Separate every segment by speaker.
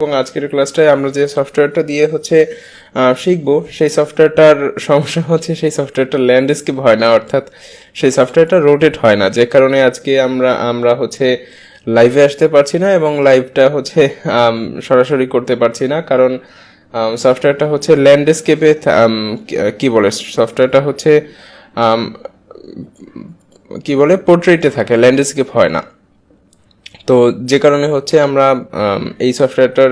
Speaker 1: এবং আজকের ক্লাসটায় আমরা যে সফটওয়্যারটা দিয়ে শিখবো, সেই সফটওয়্যারটার সমস্যা হচ্ছে সেই সফটওয়্যারটা ল্যান্ডস্কেপ হয় না, অর্থাৎ সেই সফটওয়্যারটা রোটেট হয় না, যে কারণে আজকে আমরা লাইভে আসতে পারছি না এবং লাইভটা সরাসরি করতে পারছি না, কারণ সফটওয়্যারটা ল্যান্ডস্কেপে কি বলে সফটওয়্যারটা কি বলে পোর্ট্রেটে থাকে, ল্যান্ডস্কেপ হয় না। তো যে কারণে আমরা এই সফটওয়্যারটার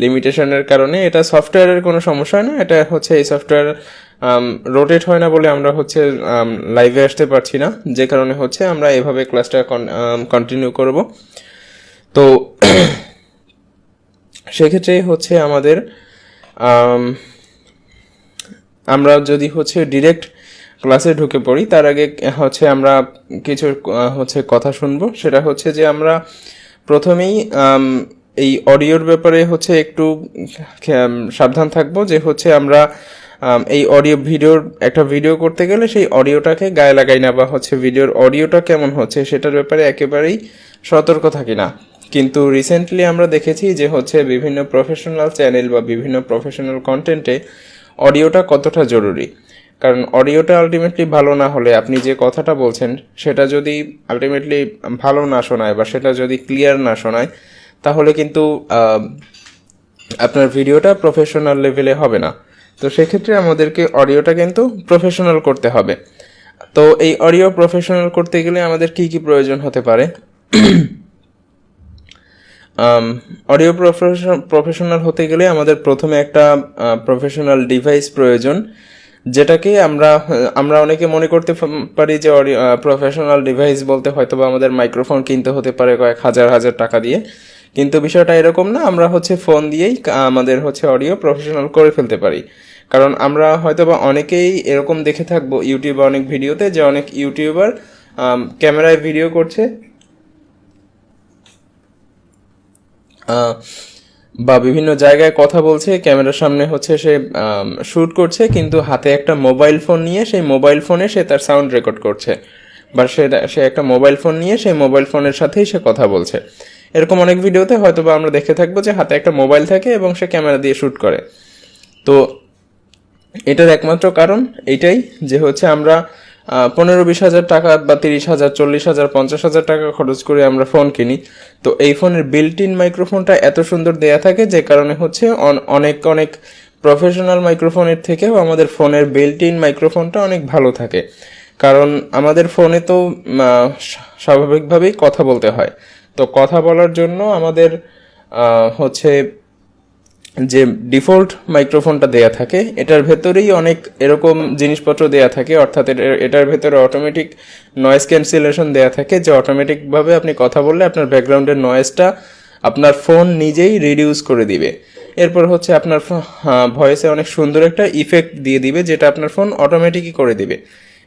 Speaker 1: লিমিটেশনের কারণে, এটা সফটওয়্যারের কোনো সমস্যা হয় না, এটা এই সফটওয়্যার রোটেট হয় না বলে আমরা লাইভে আসতে পারছি না, যে কারণে আমরা এভাবে ক্লাসটা কন্টিনিউ করব। তো সেক্ষেত্রে আমাদের আমরা যদি ডিরেক্ট ক্লাসে ঢুকে পড়ি, তার আগে আমরা কিছু কথা শুনবো। সেটা যে আমরা প্রথমেই এই অডিওর ব্যাপারে একটু সাবধান থাকবো, যে আমরা এই একটা ভিডিও করতে গেলে সেই অডিওটাকে গায়ে লাগাই না, বা ভিডিওর অডিওটা কেমন সেটার ব্যাপারে একেবারেই সতর্ক থাকি না। কিন্তু রিসেন্টলি আমরা দেখেছি যে বিভিন্ন প্রফেশনাল চ্যানেল বা বিভিন্ন প্রফেশনাল কন্টেন্টে অডিওটা কতটা জরুরি। কারণ অডিওটা আলটিমেটলি ভালো না হলে, আপনি যে কথাটা বলছেন সেটা যদি আলটিমেটলি ভালো না শোনায় বা সেটা যদি ক্লিয়ার না শোনায়, তাহলে কিন্তু আপনার ভিডিওটা প্রফেশনাল লেভেলে হবে না। তো সেক্ষেত্রে আমাদেরকে অডিওটা কিন্তু প্রফেশনাল করতে হবে। তো এই অডিও প্রফেশনাল করতে গেলে আমাদের কি কি প্রয়োজন হতে পারে? অডিও প্রফেশনাল হতে গেলে আমাদের প্রথমে একটা প্রফেশনাল ডিভাইস প্রয়োজন, যেটাকে আমরা অনেকে মনে করতে পারি যে প্রফেশনাল ডিভাইস বলতে হয়তোবা আমাদের মাইক্রোফোন কিনতে হতে পারে কয়েক হাজার টাকা দিয়ে, কিন্তু বিষয়টা এরকম না। আমরা ফোন দিয়েই আমাদের অডিও প্রফেশনাল করে ফেলতে পারি। কারণ আমরা হয়তোবা অনেকেই এরকম দেখে থাকবো ইউটিউবে অনেক ভিডিওতে, যে অনেক ইউটিউবার ক্যামেরায় ভিডিও করছে বা বিভিন্ন জায়গায় কথা বলছে, ক্যামেরার সামনে সে শ্যুট করছে, কিন্তু হাতে একটা মোবাইল ফোন নিয়ে সেই মোবাইল ফোনে সে তার সাউন্ড রেকর্ড করছে, বা সে একটা মোবাইল ফোন নিয়ে সেই মোবাইল ফোনের সাথেই সে কথা বলছে। এরকম অনেক ভিডিওতে হয়তোবা আমরা দেখে থাকবো যে হাতে একটা মোবাইল থাকে এবং সে ক্যামেরা দিয়ে শ্যুট করে। তো এটার একমাত্র কারণ এটাই যে আমরা 15-20 হাজার টাকা বা 30,000, 40,000, 50,000 টাকা খরচ করে আমরা ফোন কিনি। তো এই ফোনের বিল্ট ইন মাইক্রোফোনটা এত সুন্দর দেয়া থাকে, যে কারণে অনেক প্রফেশনাল মাইক্রোফোনের থেকেও আমাদের ফোনের বিল্ট ইন মাইক্রোফোনটা অনেক ভালো থাকে। কারণ আমাদের ফোনে তো স্বাভাবিকভাবেই কথা বলতে হয়। তো কথা বলার জন্য আমাদের যে ডিফল্ট মাইক্রোফোনটা দেয়া থাকে, এটার ভেতরেই অনেক এরকম জিনিসপত্র দেয়া থাকে, অর্থাৎ এটার ভেতরে অটোমেটিক নয়েজ ক্যান্সেলেশন দেয়া থাকে, যে অটোমেটিকভাবে আপনি কথা বললে আপনার ব্যাকগ্রাউন্ডের নয়েজটা আপনার ফোন নিজেই রিডিউস করে দিবে। এরপর আপনার ভয়েসে অনেক সুন্দর একটা ইফেক্ট দিয়ে দিবে, যেটা আপনার ফোন অটোমেটিকই করে দিবে।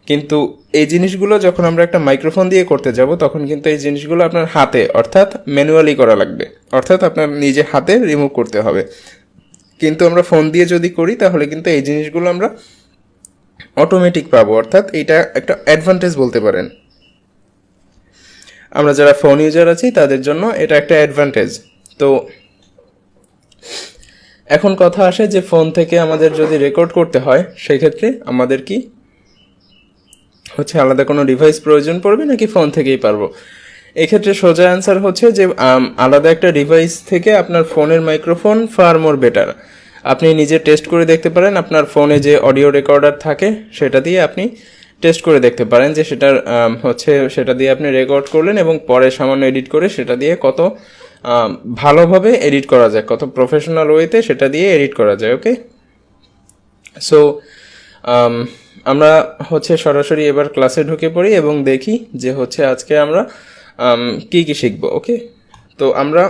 Speaker 1: কিন্তু এই জিনিসগুলো যখন আমরা একটা মাইক্রোফোন দিয়ে করতে যাব, তখন কিন্তু এই জিনিসগুলো আপনার হাতে, অর্থাৎ ম্যানুয়ালি করা লাগবে, অর্থাৎ আপনার নিজে হাতে রিমুভ করতে হবে। কিন্তু আমরা ফোন দিয়ে যদি করি, তাহলে কিন্তু এই জিনিসগুলো আমরা অটোমেটিক পাবো, অর্থাৎ এটা একটা অ্যাডভান্টেজ বলতে পারেন। আমরা যারা ফোন ইউজার আছি তাদের জন্য এটা একটা অ্যাডভান্টেজ। তো এখন কথা আসে যে ফোন থেকে আমাদের যদি রেকর্ড করতে হয়, সেক্ষেত্রে আমাদের কি আলাদা কোনো ডিভাইস প্রয়োজন পড়বে, নাকি ফোন থেকেই পারবো? এক্ষেত্রে সোজা অ্যান্সার যে আলাদা একটা ডিভাইস থেকে আপনার ফোনের মাইক্রোফোন ফার মোর বেটার। আপনি নিজে টেস্ট করে দেখতে পারেন, আপনার ফোনে যে অডিও রেকর্ডার থাকে সেটা দিয়ে আপনি টেস্ট করে দেখতে পারেন যে সেটার সেটা দিয়ে আপনি রেকর্ড করলেন এবং পরে সামান্য এডিট করে সেটা দিয়ে কত ভালোভাবে এডিট করা যায়, কত প্রফেশনাল ওয়েতে সেটা দিয়ে এডিট করা যায়। ওকে, সো আমরা সরাসরি এবার ক্লাসে ঢুকে পড়ি এবং দেখি যে আজকে আমরা কি কি শিখবো। ওকে, তো আমরা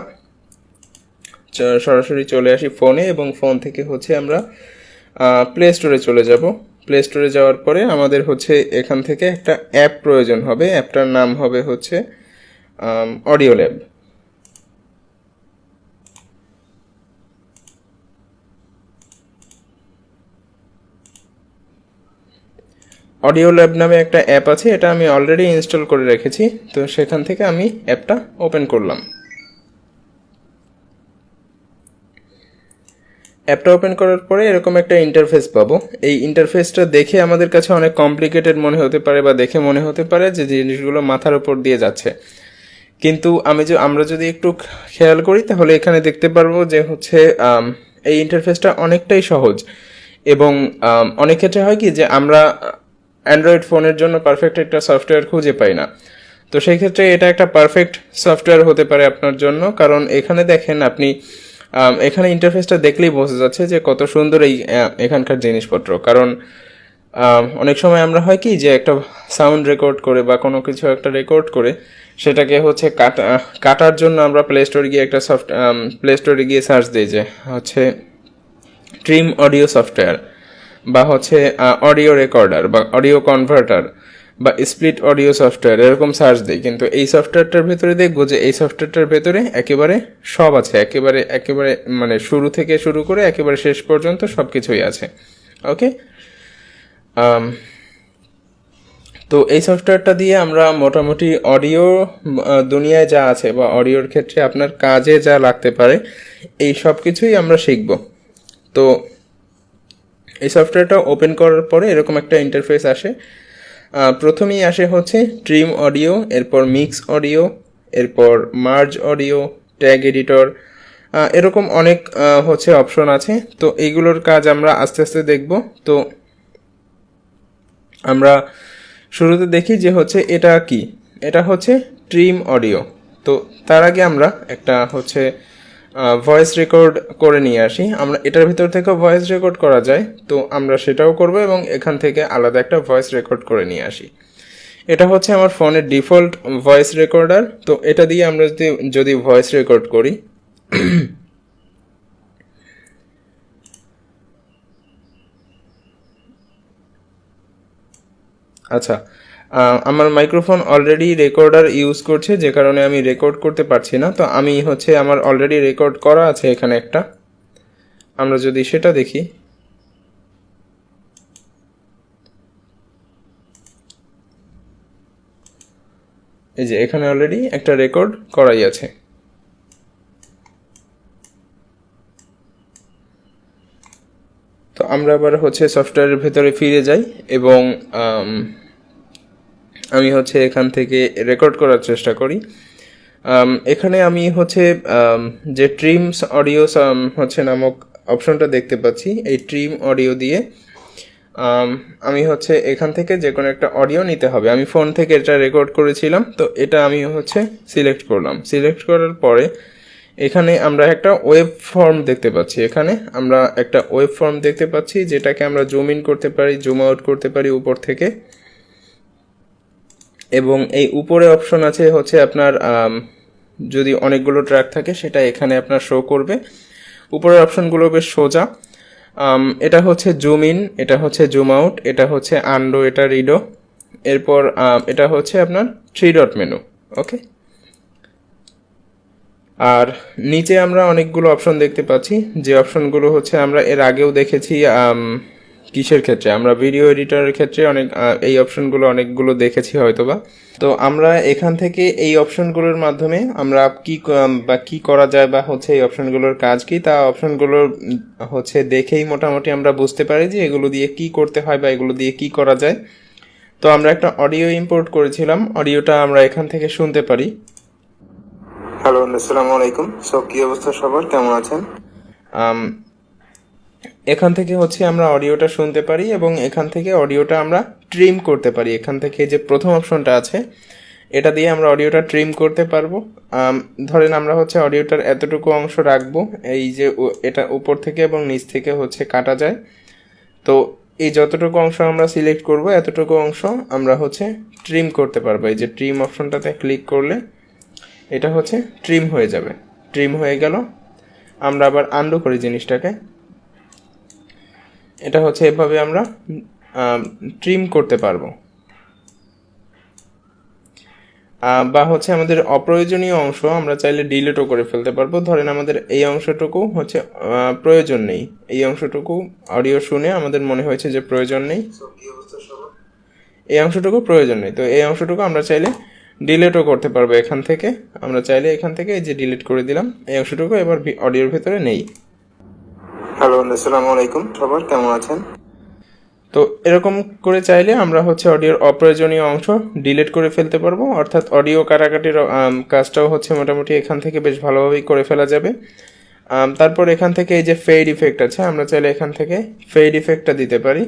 Speaker 1: সরাসরি চলে আসি ফোনে, এবং ফোন থেকে আমরা প্লে স্টোরে চলে যাব। প্লে স্টোরে যাওয়ার পরে আমাদের এখান থেকে একটা অ্যাপ প্রয়োজন হবে। অ্যাপটার নাম হবে অডিও ল্যাব। অডিও ল্যাব নামে একটা অ্যাপ আছে, এটা আমি অলরেডি ইনস্টল করে রেখেছি। তো সেখান থেকে আমি অ্যাপটা ওপেন করলাম। অ্যাপটা ওপেন করার পরে এরকম একটা ইন্টারফেস পাবো। এই ইন্টারফেসটা দেখে আমাদের কাছে অনেক কমপ্লিকেটেড মনে হতে পারে বা দেখে মনে হতে পারে যে জিনিসগুলো মাথার উপর দিয়ে যাচ্ছে, কিন্তু আমরা যদি একটু খেয়াল করি তাহলে এখানে দেখতে পারবো যে হচ্ছে এই ইন্টারফেসটা অনেকটাই সহজ। এবং অনেক ক্ষেত্রে হয় কি যে আমরা অ্যান্ড্রয়েড ফোনের জন্য পারফেক্ট একটা সফটওয়্যার খুঁজে পাই না, তো সেই ক্ষেত্রে এটা একটা পারফেক্ট সফটওয়্যার হতে পারে আপনার জন্য। কারণ এখানে দেখেন আপনি এখানে ইন্টারফেসটা দেখলেই বোঝা যাচ্ছে যে কত সুন্দর এই এখানকার জিনিসপত্র। কারণ অনেক সময় আমরা হয় কি যে একটা সাউন্ড রেকর্ড করে বা কোনো কিছু একটা রেকর্ড করে সেটাকে হচ্ছে কাটার জন্য আমরা প্লে স্টোরে গিয়ে সার্চ দিই যে হচ্ছে ট্রিম অডিও সফটওয়্যার বা হচ্ছে অডিও রেকর্ডার বা অডিও কনভার্টার বা স্প্লিট অডিও সফটওয়্যার, এরকম সার্চ দিই। কিন্তু এই সফটওয়্যারটার ভেতরে দেখবো যে এই সফটওয়্যারটার ভেতরে একেবারে সব আছে, একেবারে একেবারে মানে শুরু থেকে শুরু করে একেবারে শেষ পর্যন্ত সব কিছুই আছে। ওকে, তো এই সফটওয়্যারটা দিয়ে আমরা মোটামুটি অডিও দুনিয়ায় যা আছে বা অডিওর ক্ষেত্রে আপনার কাজে যা লাগতে পারে এই সব কিছুই আমরা শিখব। তো এই সফটওয়্যারটা ওপেন করার পরে এরকম একটা ইন্টারফেস আসে। প্রথমেই আসে হচ্ছে ট্রিম অডিও, এরপর মিক্স অডিও, এরপর মার্জ অডিও, ট্যাগ এডিটর, এরকম অনেক হচ্ছে অপশন আছে। তো এইগুলোর কাজ আমরা আস্তে আস্তে দেখব। তো আমরা শুরুতে দেখি যে হচ্ছে এটা কি, এটা হচ্ছে ট্রিম অডিও। তো তার আগে আমরা একটা হচ্ছে ভয়েস রেকর্ড করে নিয়ে আসি। আমরা এটার ভিতর থেকে ভয়েস রেকর্ড করা যায়, তো আমরা সেটাও করব এবং এখান থেকে আলাদা একটা ভয়েস রেকর্ড করে নিয়ে আসি। এটা হচ্ছে আমার ফোনের ডিফল্ট ভয়েস রেকর্ডার। তো এটা দিয়ে আমরা যদি ভয়েস রেকর্ড করি, আচ্ছা, আমার মাইক্রোফোন অলরেডি রেকর্ডার ইউজ করছে, যে কারণে আমি রেকর্ড করতে পারছি না। তো আমি হচ্ছে আমার অলরেডি রেকর্ড করা আছে এখানে একটা, আমরা যদি সেটা দেখি, এই যে এখানে অলরেডি একটা রেকর্ড করাই আছে। তো আমরা আবার হচ্ছে সফটওয়্যারের ভেতরে ফিরে যাই এবং আমি হচ্ছে এখান থেকে রেকর্ড করার চেষ্টা করি। এখানে আমি হচ্ছে যে ট্রিমস অডিও হচ্ছে নামক অপশনটা দেখতে পাচ্ছি, এই ট্রিম অডিও দিয়ে আমি হচ্ছে এখান থেকে যে কোনো একটা অডিও নিতে হবে। আমি ফোন থেকে এটা রেকর্ড করেছিলাম, তো এটা আমি হচ্ছে সিলেক্ট করলাম। সিলেক্ট করার পরে এখানে আমরা একটা ওয়েব ফর্ম দেখতে পাচ্ছি, এখানে আমরা একটা ওয়েব ফর্ম দেখতে পাচ্ছি যেটাকে আমরা জুম ইন করতে পারি, জুম আউট করতে পারি উপর থেকে। এবং এই উপরে অপশন আছে হচ্ছে আপনার যদি অনেকগুলো ট্র্যাক থাকে সেটা এখানে আপনার শো করবে। উপরের অপশনগুলো বেশ সোজা। এটা হচ্ছে জুম ইন, এটা হচ্ছে জুম আউট, এটা হচ্ছে আনডো, এটা রিডো, এরপর এটা হচ্ছে আপনার 3 ডট মেনু। ওকে, আর নিচে আমরা অনেকগুলো অপশন দেখতে পাচ্ছি, যে অপশনগুলো হচ্ছে আমরা এর আগেও দেখেছি। কিসের ক্ষেত্রে? আমরা ভিডিও এডিটরের ক্ষেত্রে এই অপশনগুলো অনেকগুলো দেখেছি হয়তোবা। তো আমরা এখান থেকে এই অপশনগুলোর মাধ্যমে আমরা কি করা যায় বা হচ্ছে এই অপশনগুলোর কাজ কি, তা অপশনগুলো হচ্ছে দেখেই মোটামুটি আমরা বুঝতে পারি যে এগুলো দিয়ে কি করতে হয় বা এগুলো দিয়ে কি করা যায়। তো আমরা একটা অডিও ইম্পোর্ট করেছিলাম, অডিওটা আমরা এখান থেকে শুনতে পারি। হ্যালো, আসসালামু আলাইকুম। সব কি অবস্থা সবার, কেমন আছেন? এখান থেকে হচ্ছে আমরা অডিওটা শুনতে পারি এবং এখান থেকে অডিওটা আমরা ট্রিম করতে পারি। এখান থেকে যে প্রথম অপশনটা আছে এটা দিয়ে আমরা অডিওটা ট্রিম করতে পারবো। ধরেন আমরা হচ্ছে অডিওটার এতটুকু অংশ রাখবো, এই যে এটা উপর থেকে এবং নিচ থেকে হচ্ছে কাটা যায়। তো এই যতটুকু অংশ আমরা সিলেক্ট করব এতটুকু অংশ আমরা হচ্ছে ট্রিম করতে পারবো। এই যে ট্রিম অপশনটাতে ক্লিক করলে এটা হচ্ছে ট্রিম হয়ে যাবে। ট্রিম হয়ে গেল। আমরা আবার আনডু করি জিনিসটাকে। এটা হচ্ছে এভাবে আমরা ট্রিম করতে পারবো। বা হচ্ছে আমাদের অপ্রয়োজনীয় অংশ আমরা চাইলে ডিলিটও করে ফেলতে পারবো। ধরেন আমাদের এই অংশটুকু হচ্ছে প্রয়োজন নেই, এই অংশটুকু অডিও শুনে আমাদের মনে হয়েছে যে প্রয়োজন নেই, এই অংশটুকু প্রয়োজন নেই। তো এই অংশটুকু আমরা চাইলে ডিলিটও করতে পারবো এখান থেকে। আমরা চাইলে এখান থেকে এই যে ডিলিট করে দিলাম, এই অংশটুকু এবার অডিওর ভেতরে নেই। হ্যালো, আসসালামু আলাইকুম, সবার কেমন আছেন? তো এরকম করে চাইলে আমরা হচ্ছে অডিওর অপ্রয়োজনীয় অংশ ডিলিট করে ফেলতে পারবো, অর্থাৎ অডিও কাটাকাটির কাজটাও হচ্ছে মোটামুটি এখান থেকে বেশ ভালোভাবেই করে ফেলা যাবে। তারপর এখান থেকে এই যে ফেড ইফেক্ট আছে, আমরা চাইলে এখান থেকে ফেড ইফেক্টটা দিতে পারি।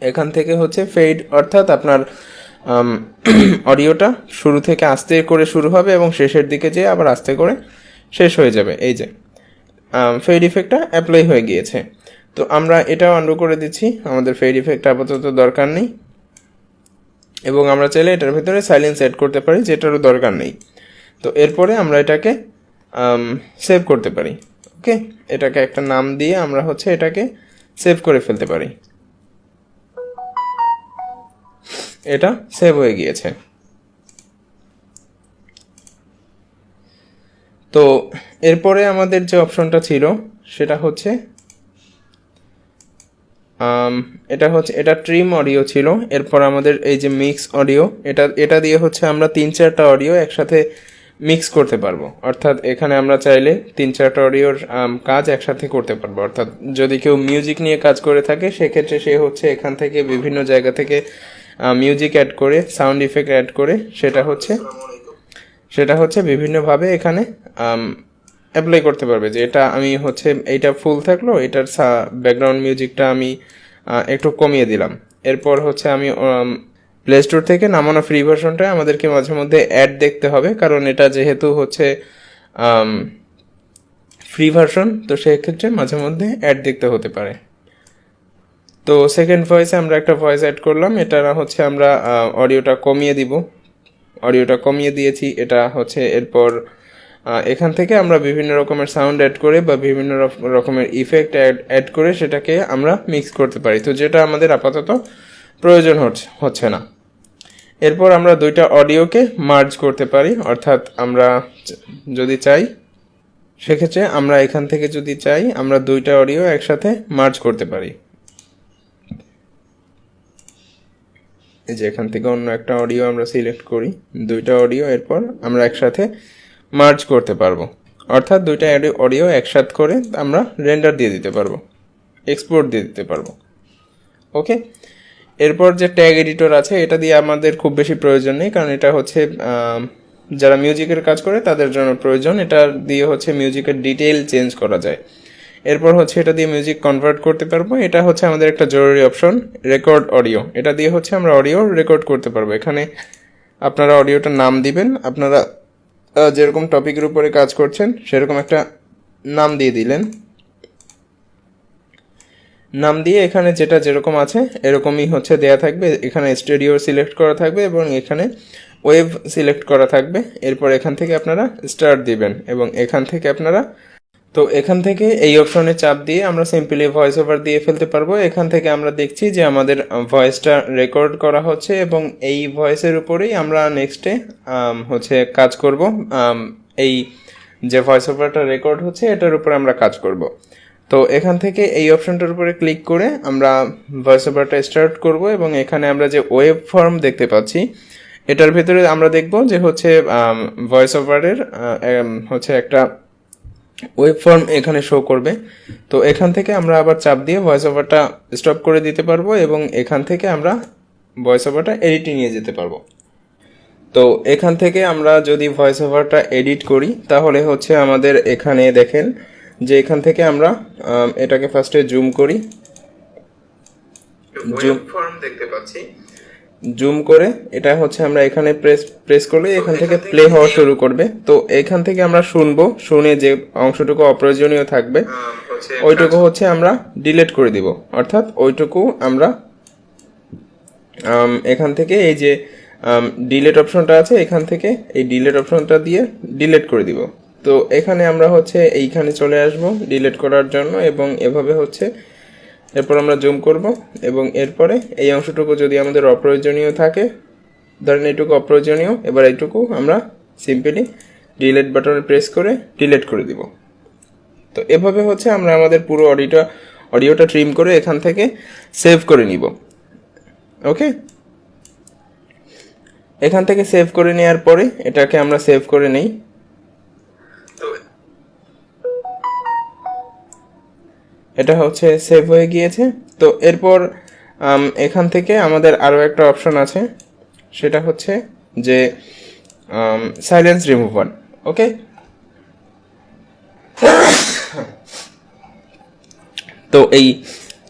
Speaker 1: এখান থেকে হচ্ছে ফেড অর্থাৎ আপনার অডিওটা শুরু থেকে আস্তে করে শুরু হবে এবং শেষের দিকে যেয়ে আবার আস্তে করে শেষ হয়ে যাবে। এই যে ফেড ইফেক্টটা অ্যাপ্লাই হয়ে গিয়েছে। তো আমরা এটাও আন্ডু করে দিচ্ছি, আমাদের ফেড ইফেক্ট আপাতত দরকার নেই, এবং আমরা চাইলে এটার ভিতরে সাইলেন্স অ্যাড করতে পারি, যেটারও দরকার নেই। তো এরপরে আমরা এটাকে সেভ করতে পারি। ওকে, এটাকে একটা নাম দিয়ে আমরা হচ্ছে এটাকে সেভ করে ফেলতে পারি। এটা সেভ হয়ে গিয়েছে। তো এরপরে আমাদের যে অপশনটা ছিল সেটা হচ্ছে এটা ট্রিম অডিও ছিল। এরপর আমাদের এই যে মিক্স অডিও, এটা দিয়ে হচ্ছে আমরা 3-4টা অডিও একসাথে মিক্স করতে পারবো, অর্থাৎ এখানে আমরা চাইলে 3-4টা অডিওর কাজ একসাথে করতে পারবো। অর্থাৎ যদি কেউ মিউজিক নিয়ে কাজ করে থাকে সেক্ষেত্রে সে হচ্ছে এখান থেকে বিভিন্ন জায়গা থেকে মিউজিক অ্যাড করে, সাউন্ড ইফেক্ট অ্যাড করে সেটা হচ্ছে বিভিন্নভাবে এখানে অ্যাপ্লাই করতে পারবে। যে এটা আমি হচ্ছে এইটা ফুল থাকলো, এটার ব্যাকগ্রাউন্ড মিউজিকটা আমি একটু কমিয়ে দিলাম। এরপর হচ্ছে আমি প্লে স্টোর থেকে নামানো ফ্রি ভার্সনটা আমাদেরকে মাঝে মধ্যে অ্যাড দেখতে হবে, কারণ এটা যেহেতু হচ্ছে ফ্রি ভার্সন, তো সেক্ষেত্রে মাঝে মধ্যে অ্যাড দেখতে হতে পারে। তো সেকেন্ড ভয়েসে আমরা একটা ভয়েস অ্যাড করলাম, এটা হচ্ছে আমরা অডিওটা কমিয়ে দিব। অডিওটা কমিয়ে দিয়েছি, এটা হচ্ছে এরপর এখান থেকে আমরা বিভিন্ন রকমের সাউন্ড অ্যাড করে বা বিভিন্ন রকমের ইফেক্ট অ্যাড করে সেটাকে আমরা মিক্স করতে পারি। তো যেটা আমাদের আপাতত প্রয়োজন হচ্ছে না। এরপর আমরা দুইটা অডিওকে মার্জ করতে পারি, অর্থাৎ আমরা যদি চাই সেক্ষেত্রে আমরা এখান থেকে যদি চাই আমরা দুইটা অডিও একসাথে মার্জ করতে পারি। এই যে এখান থেকে অন্য একটা অডিও আমরা সিলেক্ট করি, দুইটা অডিও, এরপর আমরা একসাথে মার্জ করতে পারবো, অর্থাৎ দুইটা অডিও একসাথে করে আমরা রেন্ডার দিয়ে দিতে পারবো, এক্সপোর্ট দিয়ে দিতে পারবো। ওকে, এরপর যে ট্যাগ এডিটর আছে এটা দিয়ে আমাদের খুব বেশি প্রয়োজন নেই, কারণ এটা হচ্ছে যারা মিউজিকের কাজ করে তাদের জন্য প্রয়োজন। এটা দিয়ে হচ্ছে মিউজিকের ডিটেইল চেঞ্জ করা যায়। এরপর হচ্ছে এটা দিয়ে মিউজিক কনভার্ট করতে পারবো। এটা হচ্ছে আমাদের একটা জরুরি অপশন, রেকর্ড অডিও। এটা দিয়ে হচ্ছে আমরা অডিও রেকর্ড করতে পারবো। এখানে আপনারা অডিওটার নাম দিবেন, আপনারা যেরকম টপিকের উপরে কাজ করছেন সেরকম একটা নাম দিয়ে দিলেন। নাম দিয়ে এখানে যেটা যেরকম আছে এরকমই হচ্ছে দেয়া থাকবে। এখানে স্টুডিও সিলেক্ট করা থাকবে এবং এখানে ওয়েভ সিলেক্ট করা থাকবে। এরপর এখান থেকে আপনারা স্টার্ট দিবেন এবং এখান থেকে আপনারা এখান থেকে এই অপশনে চাপ দিয়ে আমরা সিম্পলি ভয়েস ওভার দিয়ে ফেলতে পারবো। এখান থেকে আমরা দেখছি যে আমাদের ভয়েসটা রেকর্ড করা হচ্ছে এবং এই ভয়েসের উপরেই আমরা নেক্সটে হচ্ছে কাজ করব। এই যে ভয়েস ওভারটা রেকর্ড হচ্ছে এটার উপরে আমরা কাজ করব। তো এখান থেকে এই অপশনটার উপরে ক্লিক করে আমরা ভয়েস ওভারটা স্টার্ট করব এবং এখানে আমরা যে ওয়েব ফর্ম দেখতে পাচ্ছি এটার ভিতরে আমরা দেখব যে হচ্ছে ভয়েস ওভারের হচ্ছে একটা ওয়েব ফর্ম এখানে শো করবে। তো এখান থেকে আমরা আবার চাপ দিয়ে ভয়েস ওভারটা স্টপ করে দিতে পারবো এবং এখান থেকে আমরা ভয়েস ওভারটা এডিটে নিয়ে যেতে পারবো। তো এখান থেকে আমরা যদি ভয়েস ওভারটা এডিট করি তাহলে হচ্ছে আমাদের এখানে দেখেন যে এখান থেকে আমরা এটাকে ফার্স্টে জুম করি, জুম ফর্ম দেখতে পাচ্ছি, জুম করে এটা হচ্ছে আমরা এখানে প্রেস করলে এখান থেকে প্লে হওয়া শুরু করবে। তো এখান থেকে আমরা শুনবো, শুনে যে অংশটুকু অপ্রয়োজনীয় থাকবে ওইটুকু হচ্ছে আমরা ডিলিট করে দিব, অর্থাৎ ওইটুকু আমরা এখান থেকে এই যে ডিলিট অপশনটা আছে এখান থেকে এই ডিলিট অপশনটা দিয়ে ডিলিট করে দিব। তো এখানে আমরা হচ্ছে এইখানে চলে আসব ডিলিট করার জন্য এবং এভাবে হচ্ছে এরপর আমরা জুম করব এবং এরপরে এই অংশটুকু যদি আমাদের অপ্রয়োজনীয় থাকে, ধরেন এইটুকু অপ্রয়োজনীয়, এবার এইটুকু আমরা সিম্পলি ডিলিট বাটনে প্রেস করে ডিলিট করে দিব। তো এভাবে হচ্ছে আমরা আমাদের পুরো অডিওটা ট্রিম করে এখান থেকে সেভ করে নিব। ওকে, এখান থেকে সেভ করে নেওয়ার পরে এটাকে আমরা সেভ করে নেই। এটা হচ্ছে সেভ হয়ে গিয়েছে। তো এরপর এখান থেকে আমাদের আরও একটা অপশন আছে, সেটা হচ্ছে যে সাইলেন্স রিমুভার। ওকে, তো এই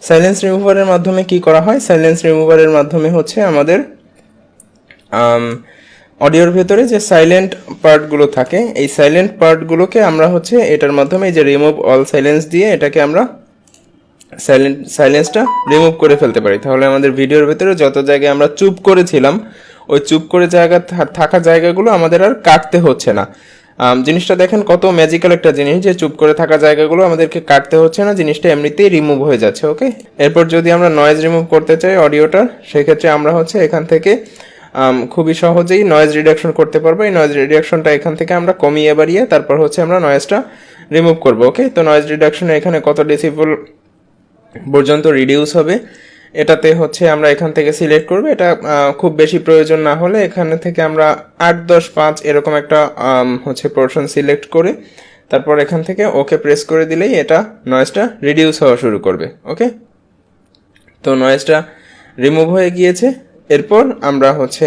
Speaker 1: সাইলেন্স রিমুভারের মাধ্যমে কি করা হয়? সাইলেন্স রিমুভারের মাধ্যমে হচ্ছে আমাদের অডিওর ভেতরে যে সাইলেন্ট পার্টগুলো থাকে, এই সাইলেন্ট পার্টগুলোকে আমরা হচ্ছে এটার মাধ্যমে যে রিমুভ অল সাইলেন্স দিয়ে এটাকে আমরা সাইলেন্সটা রিমুভ করে ফেলতে পারি। তাহলে আমাদের ভিডিওর ভেতরে যত জায়গায় আমরা চুপ করেছিলাম, ওই চুপ করে থাকা জায়গাগুলো আমাদের আর কাটতে হচ্ছে না। জিনিসটা দেখেন কত ম্যাজিক্যাল একটা জিনিস, যে চুপ করে থাকা জায়গাগুলো আমাদেরকে কাটতে হচ্ছে না, জিনিসটা এমনিতেই রিমুভ হয়ে যাচ্ছে। ওকে, এরপর যদি আমরা নয়েজ রিমুভ করতে চাই অডিওটার, সেক্ষেত্রে আমরা হচ্ছে এখান থেকে খুবই সহজেই নয়েজ রিডাকশন করতে পারবো। এই নয়েজ রিডাকশনটা এখান থেকে আমরা কমিয়ে বাড়িয়ে তারপর হচ্ছে আমরা নয়েজটা রিমুভ করবো। ওকে, তো নয়েজ রিডাকশনে এখানে কত ডেসিবল পর্যন্ত রিডিউস হবে এটাতে হচ্ছে আমরা এখান থেকে সিলেক্ট করবো। এটা খুব বেশি প্রয়োজন না হলে এখানে থেকে আমরা 8, 10, 5 এরকম একটা হচ্ছে পোর্শন সিলেক্ট করে তারপর এখান থেকে ওকে প্রেস করে দিলেই এটা নয়েজটা রিডিউস হওয়া শুরু করবে। ওকে, তো নয়েজটা রিমুভ হয়ে গিয়েছে। এরপর আমরা হচ্ছে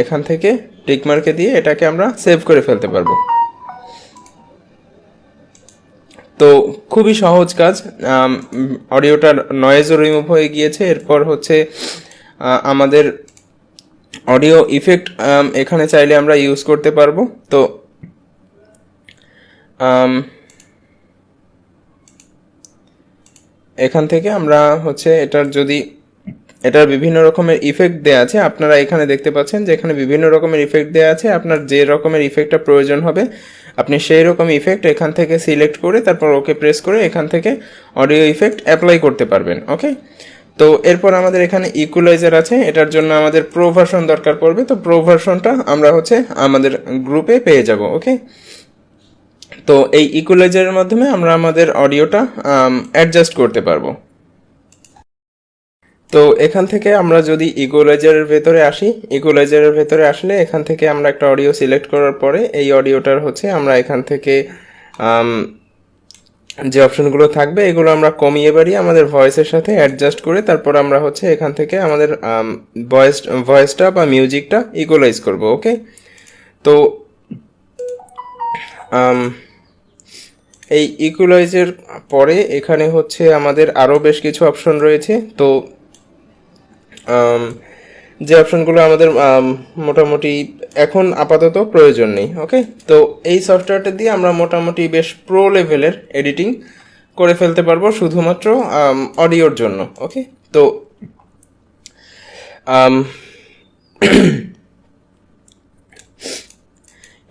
Speaker 1: এখান থেকে টিকমার্কে দিয়ে এটাকে আমরা সেভ করে ফেলতে পারবো। তো খুবই সহজ কাজ, অডিওটার নয়েজও রিমুভ হয়ে গিয়েছে। এরপর হচ্ছে আমাদের অডিও ইফেক্ট এখানে চাইলে আমরা ইউজ করতে পারবো। তো এখান থেকে আমরা হচ্ছে এটার বিভিন্ন রকমের ইফেক্ট দেওয়া আছে, আপনারা এখানে দেখতে পাচ্ছেন যে এখানে বিভিন্ন রকমের ইফেক্ট দেওয়া আছে। আপনার যে রকমের ইফেক্টটা প্রয়োজন হবে আপনি সেই রকম ইফেক্ট এখান থেকে সিলেক্ট করে তারপর ওকে প্রেস করে এখান থেকে অডিও ইফেক্ট অ্যাপ্লাই করতে পারবেন। ওকে, তো এরপর আমাদের এখানে ইকুয়ালাইজার আছে, এটার জন্য আমাদের প্রো ভার্সন দরকার পড়বে। তো প্রো ভার্সনটা আমরা হচ্ছে আমাদের গ্রুপে পেয়ে যাব। ওকে, তো এই ইকুয়ালাইজারের মাধ্যমে আমরা আমাদের অডিওটা অ্যাডজাস্ট করতে পারবো। তো এখান থেকে আমরা যদি ইকুয়ালাইজারের ভেতরে আসি, ইকুয়ালাইজারের ভেতরে আসলে এখান থেকে আমরা একটা অডিও সিলেক্ট করার পরে এই অডিওটার হচ্ছে আমরা এখান থেকে যে অপশনগুলো থাকবে এগুলো আমরা কমিয়ে বাড়িয়ে আমাদের ভয়েসের সাথে অ্যাডজাস্ট করে তারপর আমরা হচ্ছে এখান থেকে আমাদের ভয়েসটা বা মিউজিকটা ইকুয়ালাইজ করব। ওকে, তো এই ইকুয়ালাইজের পরে এখানে হচ্ছে আমাদের আরও বেশ কিছু অপশন রয়েছে। তো যে অপশনগুলো আমাদের মোটামুটি এখন আপাতত প্রয়োজন নেই। ওকে, তো এই সফটওয়্যারটা দিয়ে আমরা মোটামুটি বেশ প্রো লেভেলের এডিটিং করে ফেলতে পারবো শুধুমাত্র অডিওর জন্য। ওকে, তো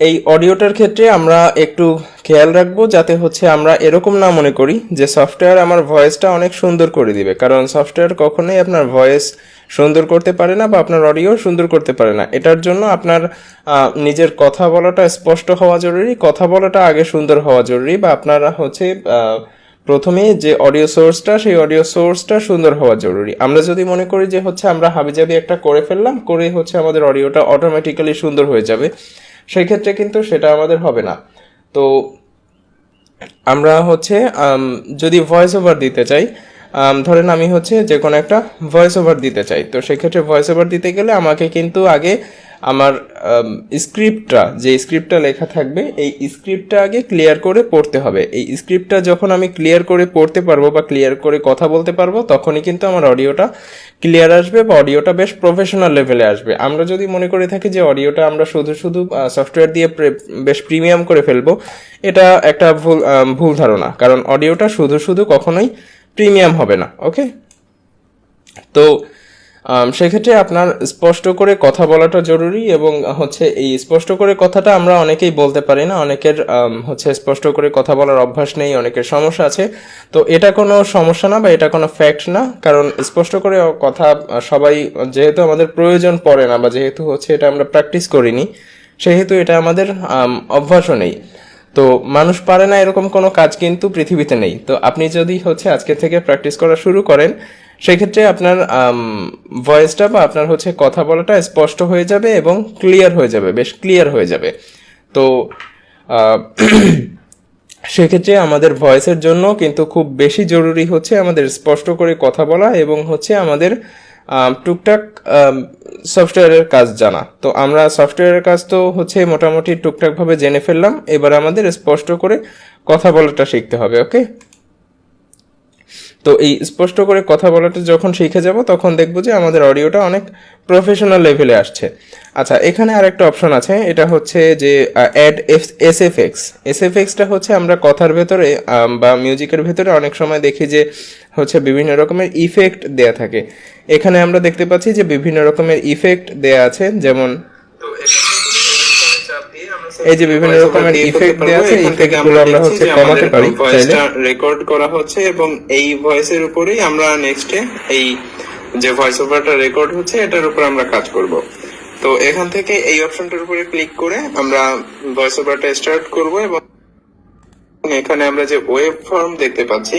Speaker 1: এই অডিওটার ক্ষেত্রে আমরা একটু খেয়াল রাখবো যাতে হচ্ছে আমরা এরকম না মনে করি যে সফটওয়্যার আমার ভয়েসটা অনেক সুন্দর করে দিবে, কারণ সফটওয়্যার কখনোই আপনার ভয়েস সুন্দর করতে পারে না বা আপনার অডিও সুন্দর করতে পারে না। এটার জন্য আপনার নিজের কথা বলাটা স্পষ্ট হওয়া জরুরি, কথা বলাটা আগে সুন্দর হওয়া জরুরি, বা আপনারা হচ্ছে প্রথমে যে অডিও সোর্সটা সেই অডিও সোর্সটা সুন্দর হওয়া জরুরি। আমরা যদি মনে করি যে হচ্ছে আমরা হাবিজাবি একটা করে ফেললাম, করে হচ্ছে আমাদের অডিওটা অটোমেটিক্যালি সুন্দর হয়ে যাবে, সেই ক্ষেত্রে কিন্তু সেটা আমাদের হবে না। তো আমরা হচ্ছে যদি ভয়েস ওভার দিতে চাই, ধরেন আমি হচ্ছে যে কোনো একটা ভয়েস ওভার দিতে চাই, তো সেক্ষেত্রে ভয়েস ওভার দিতে গেলে আমাকে কিন্তু আগে আমার যে স্ক্রিপ্টটা লেখা থাকবে এই স্ক্রিপ্টটা আগে ক্লিয়ার করে পড়তে হবে। এই স্ক্রিপ্টটা যখন আমি ক্লিয়ার করে পড়তে পারবো বা ক্লিয়ার করে কথা বলতে পারবো তখনই কিন্তু আমার অডিওটা ক্লিয়ার আসবে বা অডিওটা বেশ প্রফেশনাল লেভেলে আসবে। আমরা যদি মনে করে থাকি যে অডিওটা আমরা শুধু সফটওয়্যার দিয়ে বেশ প্রিমিয়াম করে ফেলবো, এটা একটা ভুল ধারণা, কারণ অডিওটা শুধু কখনোই প্রিমিয়াম হবে না। ওকে, তো সেক্ষেত্রে আপনার স্পষ্ট করে কথা বলাটা জরুরি, এবং হচ্ছে এই স্পষ্ট করে কথাটা আমরা অনেকেই বলতে পারি না, অনেকের হচ্ছে স্পষ্ট করে কথা বলার অভ্যাস নেই, অনেকের সমস্যা আছে। তো এটা কোনো সমস্যা না বা এটা কোনো ফ্যাক্ট না, কারণ স্পষ্ট করে কথা সবাই যেহেতু আমাদের প্রয়োজন পড়ে না বা যেহেতু হচ্ছে এটা আমরা প্র্যাকটিস করিনি, সেহেতু এটা আমাদের অভ্যাসও নেই। তো মানুষ পারে না এরকম কোনো কাজ কিন্তু পৃথিবীতে নেই। তো আপনি যদি হচ্ছে আজকে থেকে প্র্যাকটিস করা শুরু করেন, সেক্ষেত্রে আপনার ভয়েসটা বা আপনার হচ্ছে কথা বলাটা স্পষ্ট হয়ে যাবে এবং ক্লিয়ার হয়ে যাবে, বেশ ক্লিয়ার হয়ে যাবে। তো সেক্ষেত্রে আমাদের ভয়েসের জন্য কিন্তু খুব বেশি জরুরি হচ্ছে আমাদের স্পষ্ট করে কথা বলা এবং হচ্ছে আমাদের টুকটাক সফটওয়্যারের কাজ জানা। তো আমরা সফটওয়্যারের কাজ তো হচ্ছে মোটামুটি টুকটাকভাবে জেনে ফেললাম, এবার আমাদের স্পষ্ট করে কথা বলাটা শিখতে হবে। ওকে, তো এই স্পষ্ট করে কথা বলাটা যখন শিখে যাব তখন দেখব যে আমাদের অডিওটা অনেক প্রফেশনাল লেভেলে আসছে। আচ্ছা, এখানে আরেকটা অপশন আছে, এটা হচ্ছে যে অ্যাড এসএফএক্স। এসএফএক্সটা হচ্ছে আমরা কথার ভেতরে বা মিউজিকের ভেতরে অনেক সময় দেখি যে হচ্ছে বিভিন্ন রকমের ইফেক্ট দেয়া থাকে। এখানে আমরা দেখতে পাচ্ছি যে বিভিন্ন রকমের ইফেক্ট দেয়া আছে, যেমন এই যে বিভিন্ন রকমের ইফেক্ট দেয়া আছে, ইফেক্টগুলো আমরা হচ্ছে কমাতে পারি চাইলে।
Speaker 2: রেকর্ড করা হচ্ছে এবং এই ভয়েসের উপরেই আমরা নেক্সটে এই যে ভয়েস ওভারটা রেকর্ড হচ্ছে এটার উপর আমরা কাজ করব। তো এখান থেকে এই অপশনটার উপরে ক্লিক করে আমরা ভয়েস ওভারটা স্টার্ট করব এবং এখানে আমরা যে ওয়েব ফর্ম দেখতে পাচ্ছি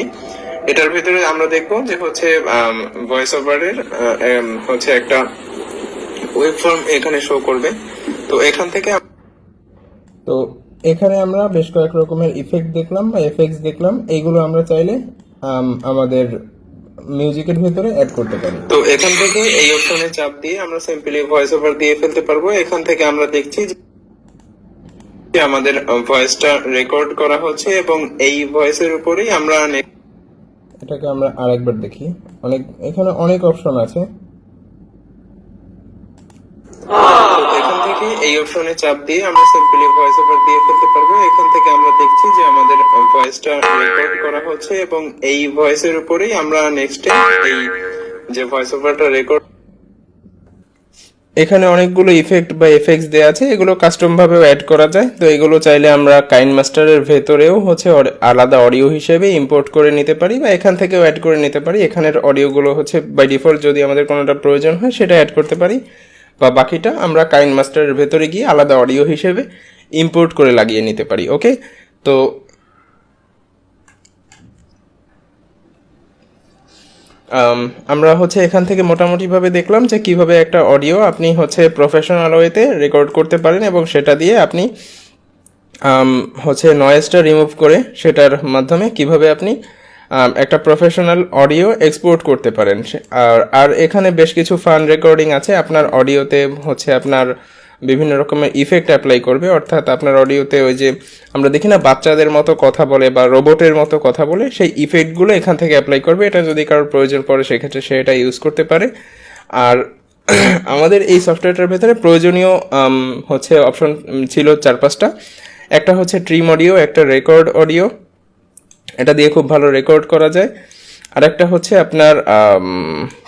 Speaker 2: এটার ভিতরে আমরা দেখবো যে হচ্ছে ভয়েস ওভারের হচ্ছে একটা ওয়েব ফর্ম এখানে শো করবে। তো এখান থেকে
Speaker 1: তো এখানে আমরা বেশ কয়েক রকমের ইফেক্ট দেখলাম বা এফেক্টস দেখলাম, এইগুলো আমরা চাইলে আমাদের মিউজিকের ভিতরে অ্যাড করতে পারি।
Speaker 2: তো এখান থেকে এই অপশনে চাপ দিয়ে আমরা সিম্পলি ভয়েস ওভার দিয়ে ফেলতে পারবো। এখান থেকে আমরা দেখছি যে আমাদের ভয়েসটা রেকর্ড করা হচ্ছে এবং এই ভয়েসের উপরেই আমরা
Speaker 1: এটাকে আমরা আরেকবার দেখি। এখানে অনেক অপশন আছে।
Speaker 2: এখান থেকে এই অপশনে চাপ দিয়ে আমরা সিম্পলি ভয়েস ওভার দিয়ে ফেলতে পারবো। এখান থেকে আমরা দেখছি যে আমাদের ভয়েসটা রেকর্ড করা হচ্ছে এবং এই ভয়েসের উপরেই আমরা নেক্সটে এই যে ভয়েস ওভারটা রেকর্ড।
Speaker 1: এখানে অনেকগুলো ইফেক্ট বা এফেক্টস দেওয়া আছে, এগুলো কাস্টম ভাবেও অ্যাড করা যায়। তো এগুলো চাইলে আমরা কাইনমাস্টারের ভেতরেও হচ্ছে আলাদা অডিও হিসেবে ইম্পোর্ট করে নিতে পারি বা এখান থেকেও অ্যাড করে নিতে পারি। এখানের অডিওগুলো হচ্ছে বাই ডিফল্ট যদি আমাদের কোনোটা প্রয়োজন হয় সেটা অ্যাড করতে পারি, বা বাকিটা আমরা কাইনমাস্টারের ভেতরে গিয়ে আলাদা অডিও হিসেবে ইম্পোর্ট করে লাগিয়ে নিতে পারি। ওকে, তো আমরা হচ্ছে এখান থেকে মোটামুটিভাবে দেখলাম যে কিভাবে একটা অডিও আপনি হচ্ছে প্রফেশনাল ওয়েতে রেকর্ড করতে পারেন এবং সেটা দিয়ে আপনি হচ্ছে নয়েজটা রিমুভ করে সেটার মাধ্যমে কিভাবে আপনি একটা প্রফেশনাল অডিও এক্সপোর্ট করতে পারেন। আর এখানে বেশ কিছু ফান রেকর্ডিং আছে। আপনার অডিওতে হচ্ছে আপনার বিভিন্ন রকমের ইফেক্ট অ্যাপ্লাই করবে, অর্থাৎ আপনার অডিওতে ওই যে আমরা দেখি না বাচ্চাদের মতো কথা বলে বা রোবটের মতো কথা বলে, সেই ইফেক্টগুলো এখান থেকে অ্যাপ্লাই করবে। এটা যদি কারোর প্রয়োজন পড়ে সেক্ষেত্রে সে এটা ইউজ করতে পারে। আর আমাদের এই সফটওয়্যারটার ভেতরে প্রয়োজনীয় হচ্ছে অপশন ছিল 4-5টা। একটা হচ্ছে ট্রিম অডিও, একটা রেকর্ড অডিও, এটা দিয়ে খুব ভালো রেকর্ড করা যায়। আর একটা হচ্ছে আপনার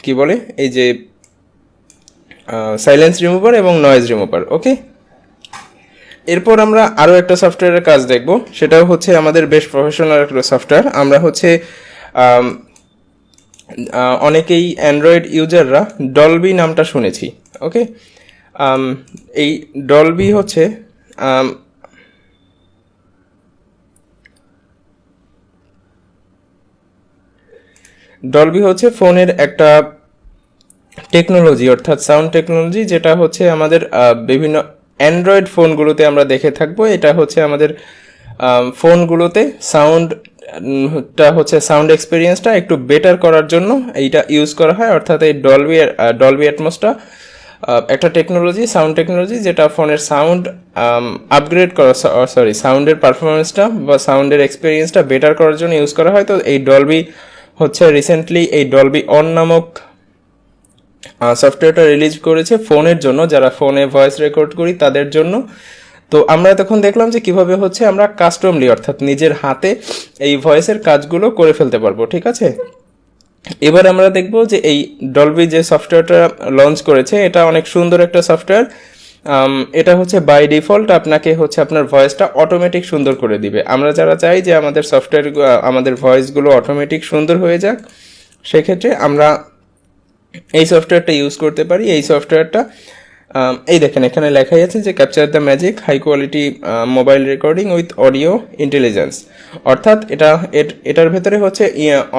Speaker 1: কি বলে এই যে সাইলেন্স রিমুভার এবং নয়েজ রিমুভার। ওকে, এরপর আমরা আরও একটা সফটওয়্যারের কাজ দেখব, সেটাও হচ্ছে আমাদের বেশ প্রফেশনাল একটা সফটওয়্যার। আমরা হচ্ছে অনেকেই অ্যান্ড্রয়েড ইউজাররা ডলবি নামটা শুনেছি। ওকে, এই ডলবি হচ্ছে ডলবি হচ্ছে ফোনের একটা টেকনোলজি, অর্থাৎ সাউন্ড টেকনোলজি, যেটা হচ্ছে আমাদের বিভিন্ন অ্যান্ড্রয়েড ফোনগুলোতে আমরা দেখে থাকবো। এটা হচ্ছে আমাদের ফোনগুলোতে সাউন্ডটা হচ্ছে সাউন্ড এক্সপিরিয়েন্সটা একটু বেটার করার জন্য এইটা ইউজ করা হয়। অর্থাৎ এই ডলবি অ্যাটমসটা একটা টেকনোলজি, সাউন্ড টেকনোলজি, যেটা ফোনের সাউন্ড আপগ্রেড করা সাউন্ডের পারফরমেন্সটা বা সাউন্ডের এক্সপিরিয়েন্সটা বেটার করার জন্য ইউজ করা হয়। তো এই ডলবি হচ্ছে রিসেন্টলি এই ডলবি অন নামক সফটওয়্যারটা রিলিজ করেছে ফোনের জন্য, যারা ফোনে ভয়েস রেকর্ড করি তাদের জন্য। তো আমরা তখন দেখলাম যে কিভাবে হচ্ছে আমরা কাস্টমলি অর্থাৎ নিজের হাতে এই ভয়েসের কাজগুলো করে ফেলতে পারবো। ঠিক আছে, এবার আমরা দেখব যে এই ডলবি যে সফটওয়্যারটা লঞ্চ করেছে এটা অনেক সুন্দর একটা সফটওয়্যার। এটা হচ্ছে বাই ডিফল্ট আপনাকে হচ্ছে আপনার ভয়েসটা অটোমেটিক সুন্দর করে দিবে। আমরা যারা চাই যে আমাদের সফটওয়্যার আমাদের ভয়েসগুলো অটোমেটিক সুন্দর হয়ে যাক, সেক্ষেত্রে আমরা এই সফটওয়্যারটা ইউজ করতে পারি। এই সফটওয়্যারটা এই দেখেন এখানে লেখাই আছে যে capture the magic high quality mobile recording with audio intelligence. অর্থাৎ এটার ভেতরে হচ্ছে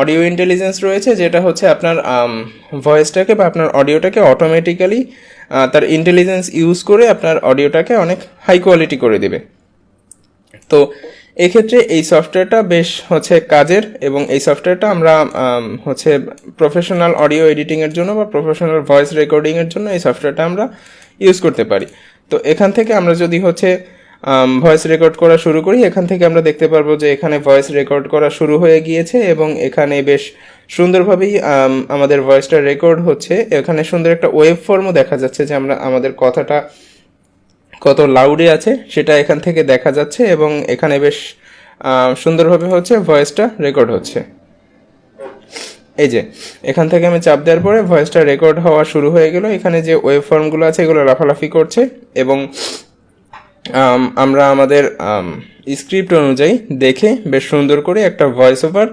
Speaker 1: অডিও ইন্টেলিজেন্স রয়েছে, যেটা হচ্ছে আপনার ভয়েসটাকে বা আপনার অডিওটাকে অটোমেটিক্যালি তার ইন্টেলিজেন্স ইউজ করে আপনার অডিওটাকে অনেক হাই কোয়ালিটি করে দেবে। তো এক্ষেত্রে এই সফটওয়্যারটা বেশ হচ্ছে কাজের, এবং এই সফটওয়্যারটা আমরা হচ্ছে প্রফেশনাল অডিও এডিটিংয়ের জন্য বা প্রফেশনাল ভয়েস রেকর্ডিংয়ের জন্য এই সফটওয়্যারটা আমরা ইউজ করতে পারি। তো এখান থেকে আমরা যদি হচ্ছে ভয়েস রেকর্ড করা শুরু করি, এখান থেকে আমরা দেখতে পারবো যে এখানে ভয়েস রেকর্ড করা শুরু হয়ে গিয়েছে এবং এখানে বেশ সুন্দরভাবেই আমাদের ভয়েসটা রেকর্ড হচ্ছে। এখানে সুন্দর একটা ওয়েভ ফর্মও দেখা যাচ্ছে যে আমাদের কথাটা কত লাউডে আছে সেটা এখান থেকে দেখা যাচ্ছে, এবং এখানে বেশ সুন্দরভাবে হচ্ছে ভয়েসটা রেকর্ড হচ্ছে। এই যে এখান থেকে আমি চাপ দেওয়ার পরে ভয়েসটা রেকর্ড হওয়া শুরু হয়ে গেল। এখানে যে ওয়েভ ফর্মগুলো আছে এগুলো লাফালাফি করছে, এবং আমরা আমাদের স্ক্রিপ্ট অনুযায়ী দেখে বেশ সুন্দর করে একটা ভয়েস ওভার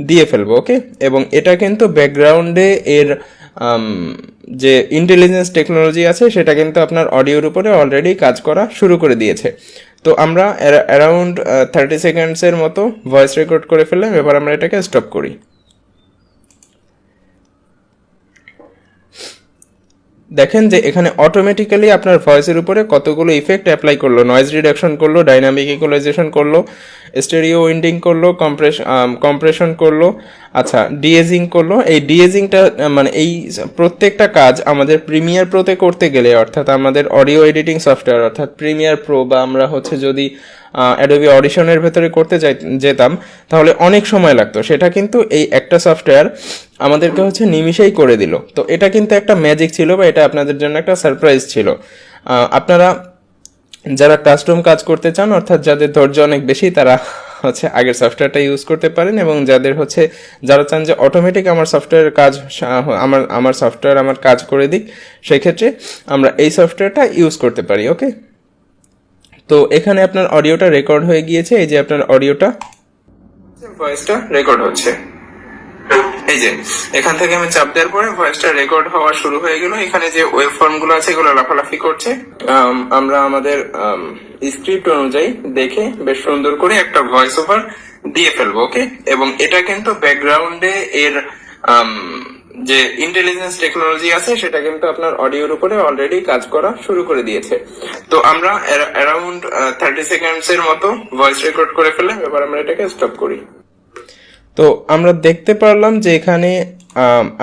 Speaker 1: দিয়ে ফেলবো। ওকে, এবং এটা কিন্তু ব্যাকগ্রাউন্ডে এর যে ইন্টেলিজেন্স টেকনোলজি আছে সেটা কিন্তু আপনার অডিওর উপরে অলরেডি কাজ করা শুরু করে দিয়েছে। তো আমরা অ্যারাউন্ড 30 সেকেন্ডসের মতো ভয়েস রেকর্ড করে ফেললাম। এবার আমরা এটাকে স্টপ করি। দেখেন যে এখানে অটোমেটিক্যালি আপনার ভয়েসের উপরে কতগুলো ইফেক্ট অ্যাপ্লাই করলো, নয়েজ রিডাকশন করলো, ডাইনামিক ইকুয়ালাইজেশন করলো, স্টেরিও উইন্ডিং করলো, কম্প্রেশন করলো, আচ্ছা ডিএজিং করলো। এই ডিএজিংটা মানে এই প্রত্যেকটা কাজ আমাদের প্রিমিয়ার প্রোতে করতে গেলে, অর্থাৎ আমাদের অডিও এডিটিং সফটওয়্যার অর্থাৎ প্রিমিয়ার প্রো বা আমরা হচ্ছে যদি অ্যাডোবি অডিশনের ভেতরে করতে যেতাম তাহলে অনেক সময় লাগতো। সেটা কিন্তু এই একটা সফটওয়্যার আমাদেরকে হচ্ছে নিমিষেই করে দিল। তো এটা কিন্তু একটা ম্যাজিক ছিল, বা এটা আপনাদের জন্য একটা সারপ্রাইজ ছিল। আপনারা যারা কাস্টম কাজ করতে চান, অর্থাৎ যাদের ধৈর্য অনেক বেশি, তারা হচ্ছে আগের সফটওয়্যারটা ইউজ করতে পারেন, এবং যারা চান যে অটোমেটিক আমার সফটওয়্যার কাজ আমার সফটওয়্যার আমার কাজ করে দিক, সেক্ষেত্রে আমরা এই সফটওয়্যারটা ইউজ করতে পারি। ওকে, তো এখানে আপনার অডিওটা রেকর্ড হয়ে গিয়েছে। এই যে আপনার অডিওটা ভয়েসটা রেকর্ড হচ্ছে। এই যে এখান থেকে আমি চাপ দেওয়ার পরে ভয়েসটা রেকর্ড হওয়া শুরু হয়ে গেল। এখানে যে ওয়েভ ফর্ম গুলো আছে এগুলো লাফালাফি করছে। আমরা আমাদের স্ক্রিপ্ট অনুযায়ী দেখে বেশ সুন্দর করে একটা ভয়েস ওভার দিয়ে ফেলবো। ওকে, এবং এটা কিন্তু ব্যাকগ্রাউন্ডে এর যে ইন্টেলিজেন্স টেকনোলজি আছে সেটা কিন্তু আপনার অডিওর উপরে অলরেডি কাজ করা শুরু করে দিয়েছে। তো আমরা অ্যারাউন্ড 30 সেকেন্ডসের মতো ভয়েস রেকর্ড করে ফেললাম। এবার আমরা এটাকে স্টপ করি। তো আমরা দেখতে পারলাম যে এখানে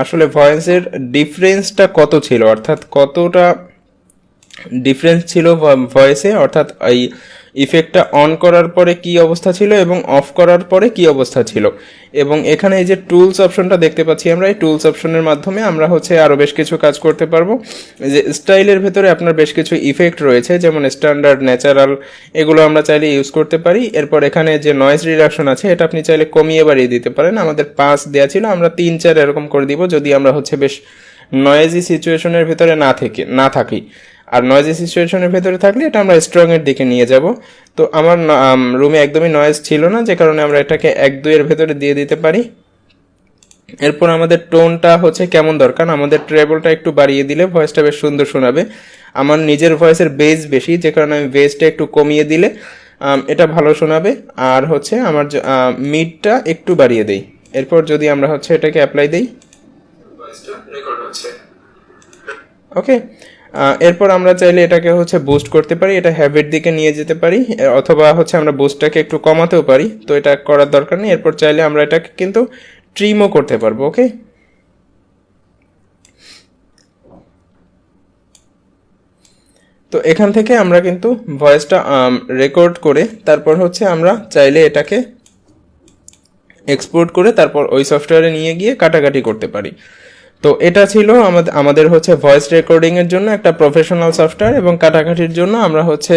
Speaker 1: আসলে ভয়েসের ডিফারেন্সটা কত ছিল, অর্থাৎ কতটা ডিফারেন্স ছিল ভয়েসে, অর্থাৎ এই ইফেক্টটা অন করার পরে কি অবস্থা ছিল এবং অফ করার পরে কি অবস্থা ছিল। এবং এখানে এই যে টুলস অপশনটা দেখতে পাচ্ছি আমরা, এই টুলস অপশনের মাধ্যমে আমরা হচ্ছে আরও বেশ কিছু কাজ করতে পারবো। যে স্টাইলের ভেতরে আপনার বেশ কিছু ইফেক্ট রয়েছে, যেমন স্ট্যান্ডার্ড, ন্যাচারাল, এগুলো আমরা চাইলে ইউজ করতে পারি। এরপর এখানে যে নয়েজ রিডাকশন আছে এটা আপনি চাইলে কমিয়ে বাড়িয়ে দিতে পারেন। আমাদের 5 দেওয়া ছিল, আমরা 3-4 এরকম করে দিব যদি আমরা হচ্ছে বেশ নয়েজি সিচুয়েশনের ভেতরে না থাকি। আর নয়েজি সিচুয়েশনের ভেতরে থাকলে এটা আমরা স্ট্রং এর দিকে নিয়ে যাব। তো আমার রুমে একদমই নয়েজ ছিল না, যে কারণে আমরা এটাকে 1-2 এর ভেতরে দিয়ে দিতে পারি। এরপর আমাদের টোনটা হচ্ছে কেমন দরকার, আমাদের ট্রেবলটা একটু বাড়িয়ে দিলে ভয়েসটা বেশ সুন্দর শোনাবে। আমার নিজের ভয়েসের বেস বেশি, যে কারণে আমি বেসটা একটু কমিয়ে দিলে এটা ভালো শোনাবে। আর হচ্ছে আমার মিডটা একটু বাড়িয়ে দেই। এরপর যদি আমরা হচ্ছে এটাকে অ্যাপ্লাই দেই, ভয়েসটা রেকর্ড হচ্ছে। ওকে, এরপর আমরা চাইলে এটাকে হচ্ছে বুস্ট করতে পারি, এটা হ্যাভের দিকে নিয়ে যেতে পারি, অথবা হচ্ছে আমরা বুস্টটাকে একটু কমাতেও পারি। তো এটা করার দরকার নেই। এরপর চাইলে আমরা এটাকে কিন্তু ট্রিমও করতে পারবো। ওকে, তো এখান থেকে আমরা কিন্তু ভয়েসটা রেকর্ড করে তারপর হচ্ছে আমরা চাইলে এটাকে এক্সপোর্ট করে তারপর ওই সফটওয়্যারে নিয়ে গিয়ে কাটাকাটি করতে পারি। তো এটা ছিল আমাদের হচ্ছে ভয়েস রেকর্ডিং এর জন্য একটা প্রফেশনাল সফটওয়্যার, এবং কাটাকাটির জন্য আমরা হচ্ছে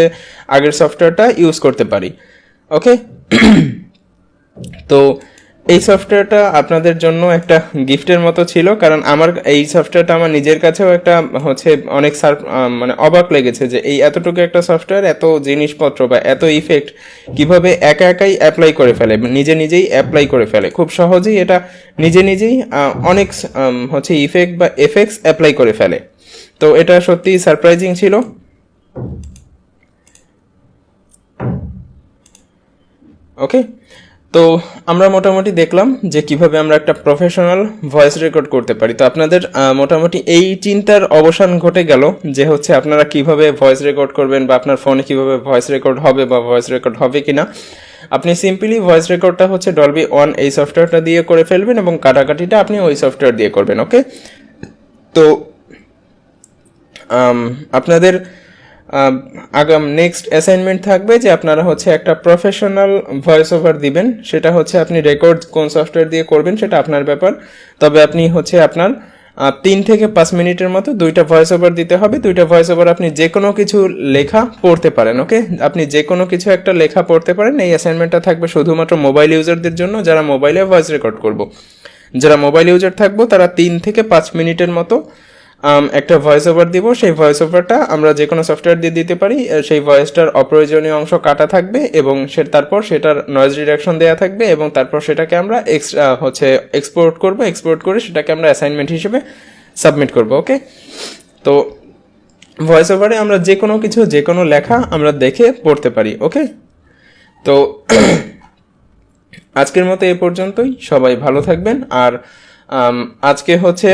Speaker 1: আগের সফটওয়্যারটা ইউজ করতে পারি। ওকে, তো এই সফটওয়্যারটা আপনাদের জন্য একটা গিফটের মতো ছিল, কারণ আমার এই সফটওয়্যারটা আমার নিজের কাছেও একটা হচ্ছে অনেক মানে অবাক লেগেছে যে এই এতটুকু একটা সফটওয়্যার এত জিনিসপত্র বা এত ইফেক্ট কিভাবে একাই অ্যাপ্লাই করে ফেলে, নিজেই অ্যাপ্লাই করে ফেলে খুব সহজেই। এটা নিজেই অনেক হচ্ছে ইফেক্ট বা এফেক্টস অ্যাপ্লাই করে ফেলে। তো এটা সত্যিই সারপ্রাইজিং ছিল। ওকে, তো আমরা মোটামুটি দেখলাম যে কিভাবে আমরা একটা প্রফেশনাল ভয়েস রেকর্ড করতে পারি। তো আপনাদের মোটামুটি এই চিন্তার অবসান ঘটে গেল যে হচ্ছে আপনারা কিভাবে ভয়েস রেকর্ড করবেন, বা আপনার ফোনে কিভাবে ভয়েস রেকর্ড হবে বা ভয়েস রেকর্ড হবে কিনা। আপনি সিম্পলি ভয়েস রেকর্ডটা হচ্ছে ডলবি অন এই সফটওয়্যারটা দিয়ে করে ফেলবেন এবং কাটাকাটিটা আপনি ওই সফটওয়্যার দিয়ে করবেন। ওকে, তো আপনাদের আগাম নেক্সট অ্যাসাইনমেন্ট থাকবে যে আপনারা হচ্ছে একটা প্রফেশনাল ভয়েস ওভার দিবেন। সেটা হচ্ছে আপনি রেকর্ড কোন সফটওয়্যার দিয়ে করবেন সেটা আপনার ব্যাপার, তবে আপনি হচ্ছে আপনার 3 থেকে 5 মিনিটের মতো 2টা ভয়েস ওভার দিতে হবে। 2টা ভয়েস ওভার আপনি যে কোনো কিছু লেখা পড়তে পারেন। ওকে, আপনি যে কোনো কিছু একটা লেখা পড়তে পারেন। এই অ্যাসাইনমেন্টটা থাকবে শুধুমাত্র মোবাইল ইউজারদের জন্য, যারা মোবাইলে ভয়েস রেকর্ড করব। যারা মোবাইল ইউজার থাকবো তারা 3 থেকে 5 মিনিটের মতো একটা ভয়েস ওভার দিব। সেই ভয়েস ওভারটা আমরা যে কোনো সফটওয়্যার দিয়ে দিতে পারি। সেই ভয়েসটার অপ্রয়োজনীয় অংশ কাটা থাকবে এবং তারপর সেটার নয়েজ রিডাকশন দেওয়া থাকবে এবং তারপর সেটাকে আমরা এক্সপোর্ট করব। এক্সপোর্ট করে সেটাকে আমরা অ্যাসাইনমেন্ট হিসেবে সাবমিট করব। ওকে, তো ভয়েস ওভারে আমরা যে কোনো কিছু, যে কোনো লেখা আমরা দেখে পড়তে পারি। ওকে, তো আজকের মতো এ পর্যন্তই। সবাই ভালো থাকবেন। আর আজকে হচ্ছে